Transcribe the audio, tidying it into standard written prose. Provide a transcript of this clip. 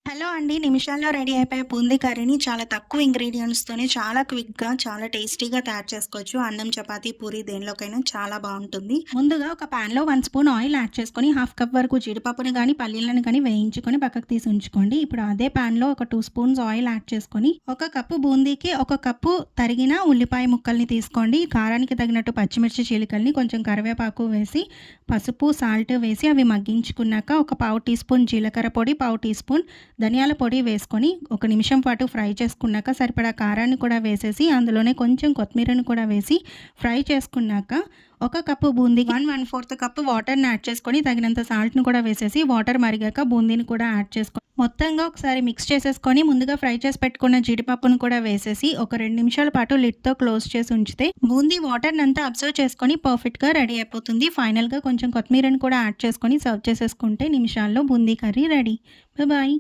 Hello అండి. నిమిషాల్లో ready అయిపోయే బూందీ కర్రీని చాలా తక్కువ ఇంగ్రీడియెంట్స్‌తోనే చాలా క్విక్‌గా, చాలా టేస్టీగా తయారు చేసుకోవచ్చు. అన్నం, చపాతీ, పూరి దేనిలోకైనా చాలా బావుంటుంది. ముందుగా ఒక పాన్‌లో 1 స్పూన్ ఆయిల్ యాడ్ చేసుకొని, హాఫ్ కప్ వరకు జీడిపప్పుని గానీ, పల్లీలను గానీ వేయించుకొని పక్కకు తీసి ఉంచుకోండి. ఇప్పుడు అదే పాన్‌లో ఒక 2 స్పూన్స్ ఆయిల్ యాడ్ చేసుకొని, ఒక కప్పు బూందీకి ఒక కప్పు తరిగిన ఉల్లిపాయ ముక్కల్ని తీసుకోండి. కారానికి తగినట్టు పచ్చిమిర్చి చీలికల్ని, కొంచెం కరివేపాకు వేసి, పసుపు, సాల్ట్ వేసి అవి మగ్గించుకున్నాక ఒక పావు టీ స్పూన్ జీలకర్ర పొడి, పావు టీ స్పూన్ ధనియాల పొడి వేసుకొని ఒక నిమిషం పాటు ఫ్రై చేసుకున్నాక సరిపడా కారాన్ని కూడా వేసేసి అందులోనే కొంచెం కొత్తిమీరను కూడా వేసి ఫ్రై చేసుకున్నాక ఒక కప్పు బూందీకి 1/4 కప్పు వాటర్‌ని యాడ్ చేసుకొని తగినంత సాల్ట్‌ని కూడా వేసేసి వాటర్ మరిగాక బూందీని కూడా యాడ్ చేసుకొని మొత్తంగా ఒకసారి మిక్స్ చేసేసుకొని ముందుగా ఫ్రై చేసి పెట్టుకున్న జీడిపప్పును కూడా వేసేసి ఒక 2 నిమిషాల పాటు లిడ్‌తో క్లోజ్ చేసి ఉంచితే బూందీ వాటర్‌నంతా అబ్జర్వ్ చేసుకొని పర్ఫెక్ట్‌గా రెడీ అయిపోతుంది. ఫైనల్‌గా కొంచెం కొత్తిమీరను కూడా యాడ్ చేసుకొని సర్వ్ చేసేసుకుంటే నిమిషాల్లో బూందీ కర్రీ రెడీ. బాయ్.